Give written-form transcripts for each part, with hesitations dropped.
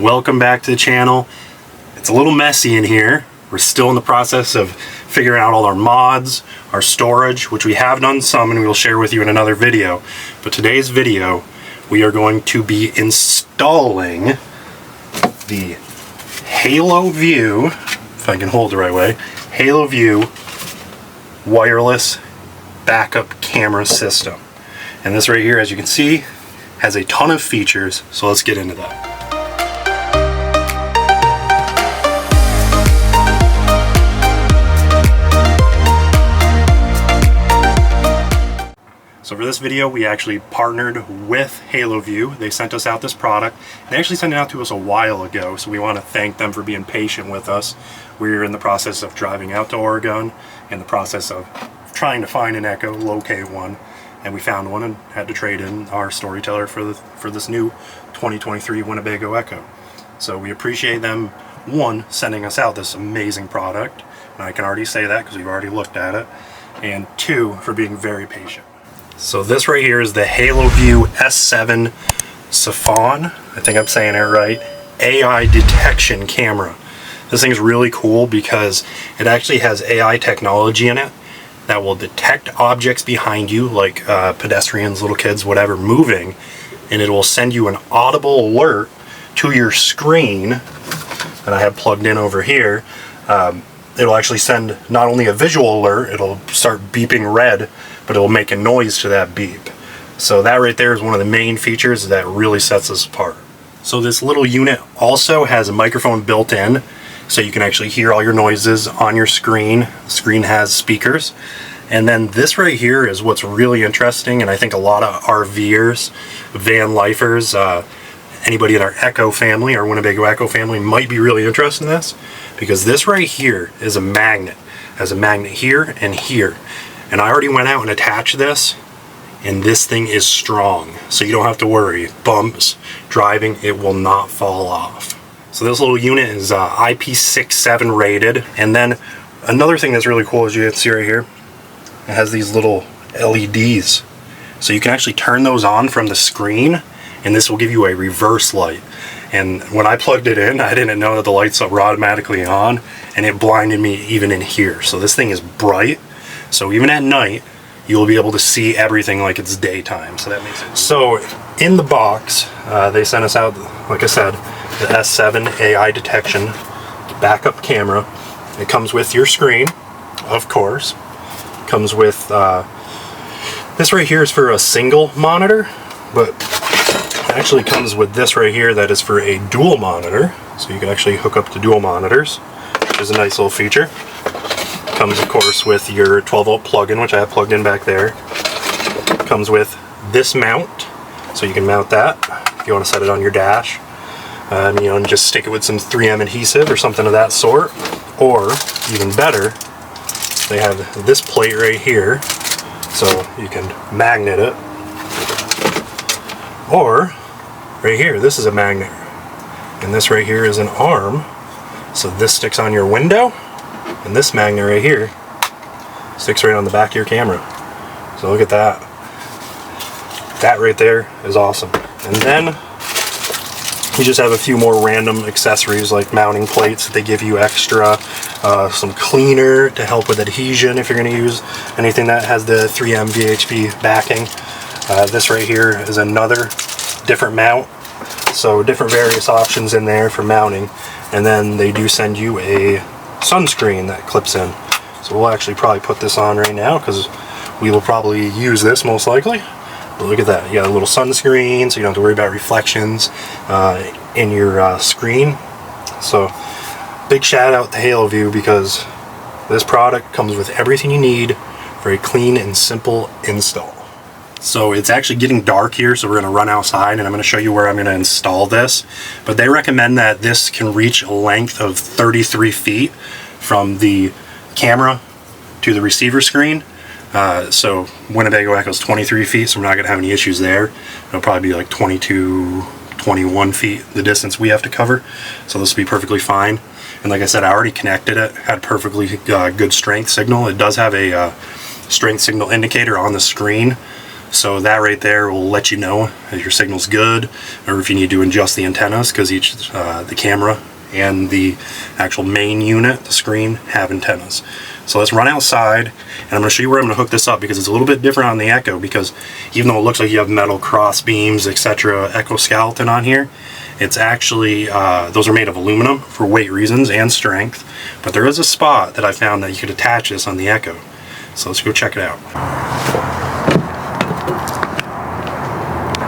Welcome back to the channel. It's a little messy in here. We're still in the process of figuring out all our mods, our storage, which we have done some and we will share with you in another video. But today's video, we are going to be installing the Haloview, if I can hold the right way, Haloview wireless backup camera system. And this right here, as you can see, has a ton of features, so let's get into that. So for this video, we actually partnered with Haloview. They sent us out this product. They actually sent it out to us a while ago, so we want to thank them for being patient with us. We're in the process of driving out to Oregon, in the process of trying to find an Echo, locate one, and we found one and had to trade in our storyteller for this new 2023 Winnebago Echo. So we appreciate them, one, sending us out this amazing product, and I can already say that because we've already looked at it, and two, for being very patient. So this right here is the Haloview S7 Sophon, I think I'm saying it right, AI detection camera. This thing is really cool because it actually has AI technology in it that will detect objects behind you, like pedestrians, little kids, whatever, moving, and it will send you an audible alert to your screen that I have plugged in over here. It'll actually send not only a visual alert, it'll start beeping red, but it'll make a noise to that beep. So that right there is one of the main features that really sets us apart. So this little unit also has a microphone built in, so you can actually hear all your noises on your screen. The screen has speakers. And then this right here is what's really interesting, and I think a lot of RVers, van lifers, anybody in our Echo family, our Winnebago Echo family, might be really interested in this, because this right here is a magnet. It has a magnet here and here. And I already went out and attached this, and this thing is strong. So you don't have to worry. Bumps, driving, it will not fall off. So this little unit is IP67 rated. And then another thing that's really cool, as you can see right here, it has these little LEDs. So you can actually turn those on from the screen, and this will give you a reverse light. And when I plugged it in, I didn't know that the lights were automatically on, and it blinded me even in here. So this thing is bright. So even at night, you'll be able to see everything like it's daytime. So that makes it. So in the box, they sent us out, like I said, the S7 AI detection backup camera. It comes with your screen, of course. It comes with, this right here is for a single monitor, but it actually comes with this right here that is for a dual monitor. So you can actually hook up to dual monitors, which is a nice little feature. Comes of course with your 12-volt plug-in, which I have plugged in back there. Comes with this mount, so you can mount that if you want to set it on your dash. You know, and just stick it with some 3M adhesive or something of that sort. Or even better, they have this plate right here, so you can magnet it. Or right here, this is a magnet, and this right here is an arm, so this sticks on your window. And this magnet right here sticks right on the back of your camera. So look at that. That right there is awesome. And then we just have a few more random accessories like mounting plates that they give you extra, some cleaner to help with adhesion if you're going to use anything that has the 3M VHP backing. This right here is another different mount. So different various options in there for mounting. And then they do send you a sunscreen that clips in. So we'll actually probably put this on right now because we will probably use this most likely. But look at that, you got a little sunscreen, so you don't have to worry about reflections in your screen. So big shout out to Haloview, because this product comes with everything you need for a clean and simple install. So it's actually getting dark here, so we're going to run outside and I'm going to show you where I'm going to install this. But they recommend that this can reach a length of 33 feet from the camera to the receiver screen. So Winnebago Echo's 23 feet, so we're not going to have any issues there. It'll probably be like 22, 21 feet, the distance we have to cover. So this will be perfectly fine. And like I said, I already connected it, had perfectly good strength signal. It does have a strength signal indicator on the screen. So that right there will let you know if your signal's good, or if you need to adjust the antennas, because each the camera and the actual main unit, the screen, have antennas. So let's run outside, and I'm going to show you where I'm going to hook this up, because it's a little bit different on the Echo, because even though it looks like you have metal cross beams, etc., Echo skeleton on here, it's actually, those are made of aluminum for weight reasons and strength, but there is a spot that I found that you could attach this on the Echo. So let's go check it out.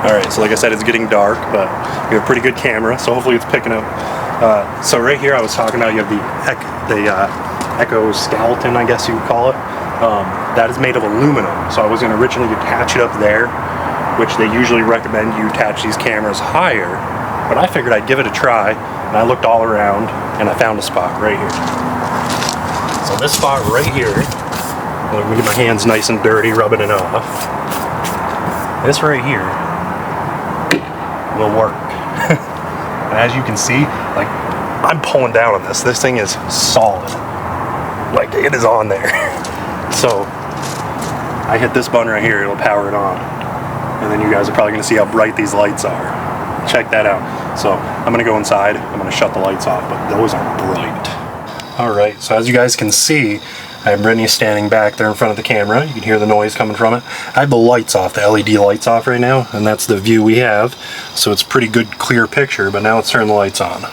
Alright, so like I said, it's getting dark, but we have a pretty good camera, so hopefully it's picking up. So right here I was talking about, you have the Echo skeleton, I guess you would call it. That is made of aluminum, so I was going to originally attach it up there, which they usually recommend you attach these cameras higher, but I figured I'd give it a try, and I looked all around, and I found a spot right here. So this spot right here, let me get my hands nice and dirty, rubbing it off. This right here will work. And as you can see, like, I'm pulling down on this. This thing is solid. Like, it is on there. So I hit this button right here, it'll power it on. And then you guys are probably gonna see how bright these lights are. Check that out. So I'm gonna go inside, I'm gonna shut the lights off, but those are bright. All right, so as you guys can see, I have Brittany standing back there in front of the camera. You can hear the noise coming from it. I have the lights off, the LED lights off right now, and that's the view we have. So it's pretty good, clear picture, but now let's turn the lights on.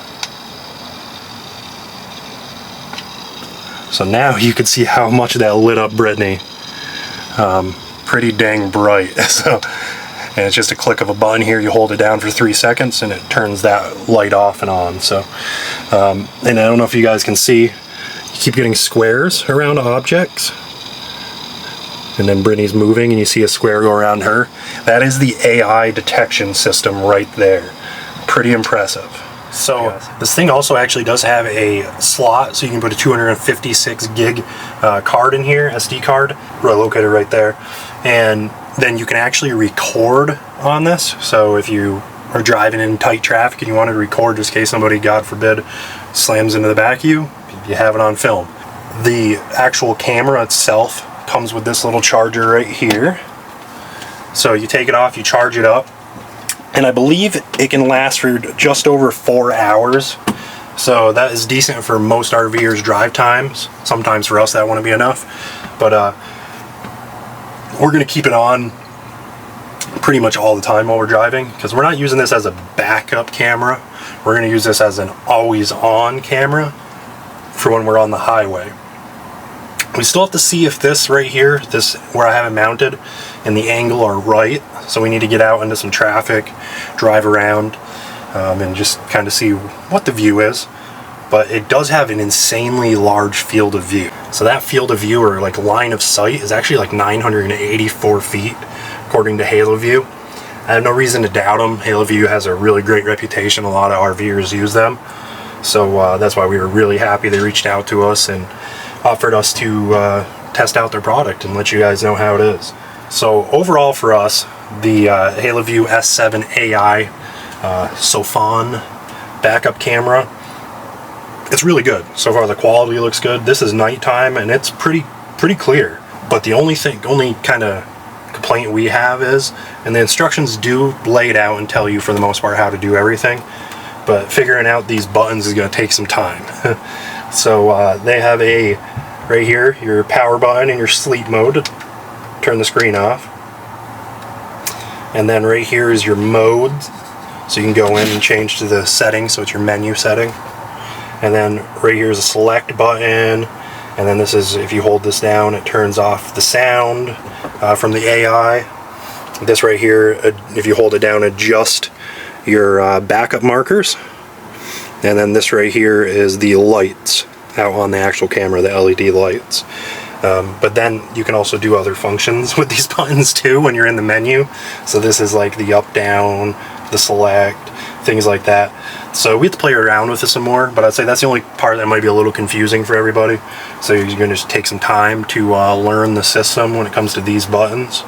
So now you can see how much that lit up Brittany. Pretty dang bright. So, and it's just a click of a button here. You hold it down for 3 seconds and it turns that light off and on. So, and I don't know if you guys can see, you keep getting squares around objects. And then Brittany's moving and you see a square go around her. That is the AI detection system right there. Pretty impressive. So this thing also actually does have a slot, so you can put a 256 gig card in here, SD card, located right there. And then you can actually record on this. So if you are driving in tight traffic and you want to record just in case somebody, God forbid, slams into the back of you, you have it on film. The actual camera itself comes with this little charger right here. So you take it off, you charge it up, and I believe it can last for just over 4 hours. So that is decent for most RVers' drive times. Sometimes for us that wouldn't be enough. But we're going to keep it on pretty much all the time while we're driving, because we're not using this as a backup camera. We're going to use this as an always-on camera for when we're on the highway. We still have to see if this right here, this where I have it mounted, and the angle are right. So we need to get out into some traffic, drive around, and just kind of see what the view is. But it does have an insanely large field of view. So that field of view, or like line of sight, is actually like 984 feet, according to Haloview. I have no reason to doubt them. Haloview has a really great reputation. A lot of RVers use them. So that's why we were really happy they reached out to us and offered us to test out their product and let you guys know how it is. So overall for us, the Haloview S7 AI Sophon backup camera, it's really good. So far the quality looks good. This is nighttime and it's pretty clear. But the only kind of complaint we have is, and the instructions do lay it out and tell you for the most part how to do everything, but figuring out these buttons is going to take some time. So they have a, right here, your power button and your sleep mode to turn the screen off. And then right here is your mode, so you can go in and change to the settings, so it's your menu setting. And then right here is a select button, and then this is, if you hold this down, it turns off the sound from the AI. This right here, if you hold it down, adjust your backup markers. And then this right here is the lights out on the actual camera, the LED lights. But then you can also do other functions with these buttons too when you're in the menu. So this is like the up, down, the select, things like that. So we have to play around with this some more, but I'd say that's the only part that might be a little confusing for everybody. So you're going to just take some time to learn the system when it comes to these buttons.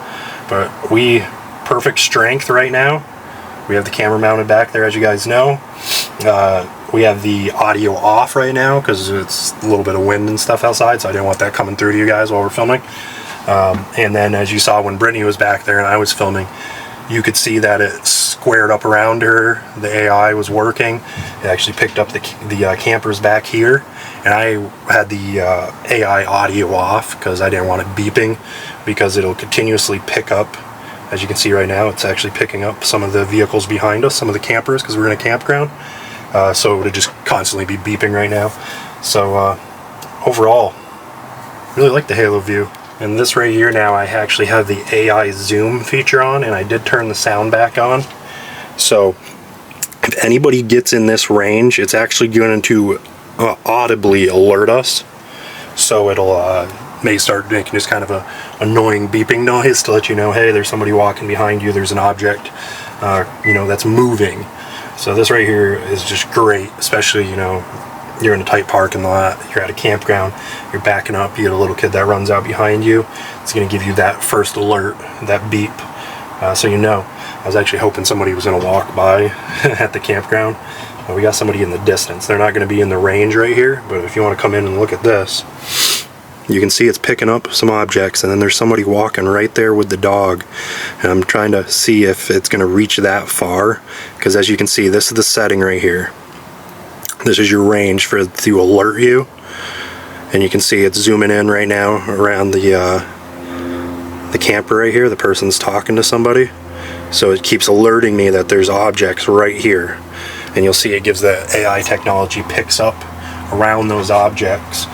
But perfect strength right now. We have the camera mounted back there, as you guys know. We have the audio off right now because it's a little bit of wind and stuff outside, so I didn't want that coming through to you guys while we're filming. And then as you saw when Brittany was back there and I was filming, you could see that it squared up around her. The AI was working. It actually picked up the campers back here, and I had the AI audio off because I didn't want it beeping, because it'll continuously pick up. As you can see right now, it's actually picking up some of the vehicles behind us, some of the campers, because we're in a campground. So it would just constantly be beeping right now. So overall, really like the Haloview. And this right here now, I actually have the AI zoom feature on, and I did turn the sound back on. So if anybody gets in this range, it's actually going to audibly alert us. So it'll may start making just kind of a annoying beeping noise to let you know, hey, there's somebody walking behind you, there's an object, you know, that's moving. So this right here is just great, especially, you know, you're in a tight parking lot, you're at a campground, you're backing up, you get a little kid that runs out behind you, it's going to give you that first alert, that beep, so you know. I was actually hoping somebody was going to walk by at the campground, but we got somebody in the distance. They're not going to be in the range right here, but if you want to come in and look at this, you can see it's picking up some objects, and then there's somebody walking right there with the dog, and I'm trying to see if it's going to reach that far, because as you can see, this is the setting right here. This is your range for it to alert you, and you can see it's zooming in right now around the camper right here. The person's talking to somebody, so it keeps alerting me that there's objects right here, and you'll see it gives the AI technology picks up around those objects,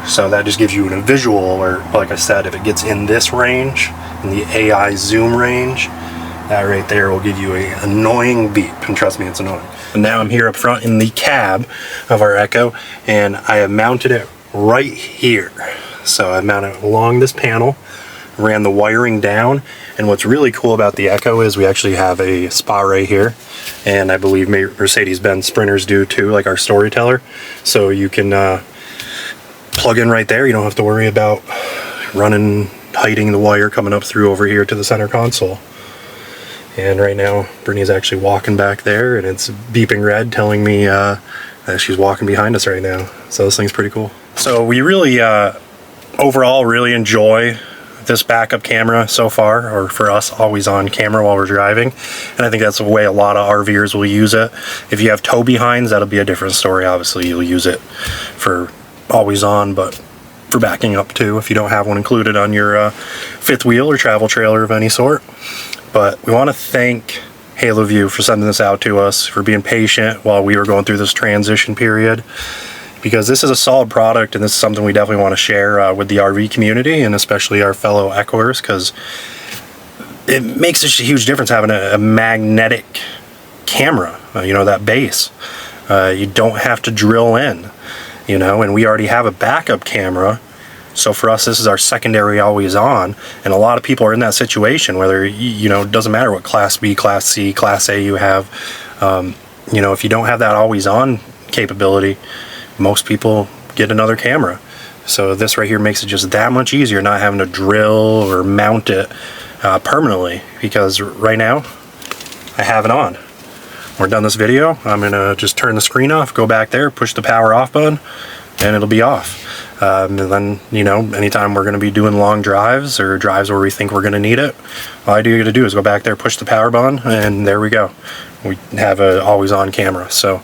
so that just gives you a visual alert. Like I said, if it gets in this range, in the AI zoom range, that right there will give you an annoying beep, and trust me, it's annoying. And now I'm here up front in the cab of our Echo, and I have mounted it right here. So I mounted it along this panel, ran the wiring down, and what's really cool about the Echo is we actually have a spot right here, and I believe Mercedes-Benz Sprinters do too, like our Storyteller. So you can plug in right there. You don't have to worry about hiding the wire coming up through over here to the center console. And right now, Brittany's actually walking back there, and it's beeping red, telling me that she's walking behind us right now. So this thing's pretty cool. So we really, overall, really enjoy this backup camera so far, or for us, always on camera while we're driving. And I think that's the way a lot of RVers will use it. If you have tow behinds, that'll be a different story. Obviously, you'll use it for always on, but for backing up too, if you don't have one included on your fifth wheel or travel trailer of any sort. But we want to thank Haloview for sending this out to us, for being patient while we were going through this transition period, because this is a solid product, and this is something we definitely want to share with the RV community, and especially our fellow Echoers, because it makes such a huge difference having a magnetic camera, you know, that base. You don't have to drill in, you know, and we already have a backup camera. So for us, this is our secondary always on, and a lot of people are in that situation, whether, you know, it doesn't matter what Class B, Class C, Class A you have. You know, if you don't have that always on capability, most people get another camera. So this right here makes it just that much easier, not having to drill or mount it permanently, because right now I have it on. We're done this video, I'm gonna just turn the screen off, go back there, push the power off button, and it'll be off. And then, you know, anytime we're going to be doing long drives or drives where we think we're going to need it, all I do to do is go back there, push the power button, and there we go. We have a always on camera. So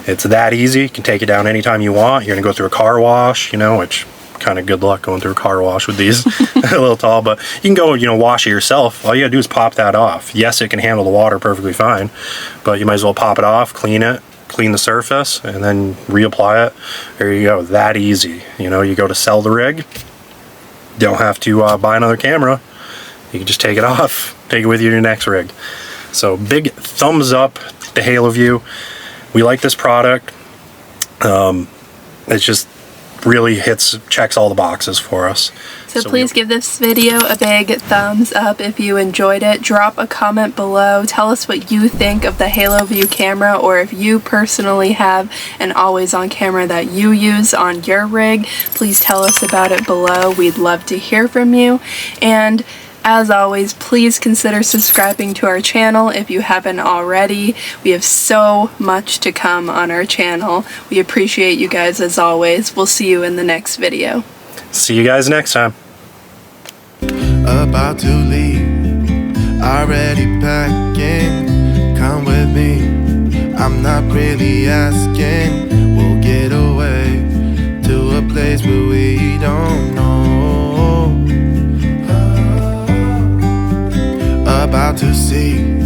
it's that easy. You can take it down anytime you want. You're going to go through a car wash, you know, which kind of good luck going through a car wash with these. A little tall, but you can go, you know, wash it yourself. All you gotta do is pop that off. Yes, it can handle the water perfectly fine, but you might as well pop it off, clean it, clean the surface, and then reapply it. There you go. That easy. You know, you go to sell the rig, don't have to buy another camera. You can just take it off, take it with you to your next rig. So big thumbs up to Haloview. We like this product. It's just really checks all the boxes for us. So please give this video a big thumbs up if you enjoyed it. Drop a comment below. Tell us what you think of the Haloview camera, or if you personally have an always on camera that you use on your rig. Please tell us about it below. We'd love to hear from you. And as always, please consider subscribing to our channel if you haven't already. We have so much to come on our channel. We appreciate you guys as always. We'll see you in the next video. See you guys next time. about to leave, already packing. Come with me, I'm not really asking. We'll get away to a place where we don't know. About to see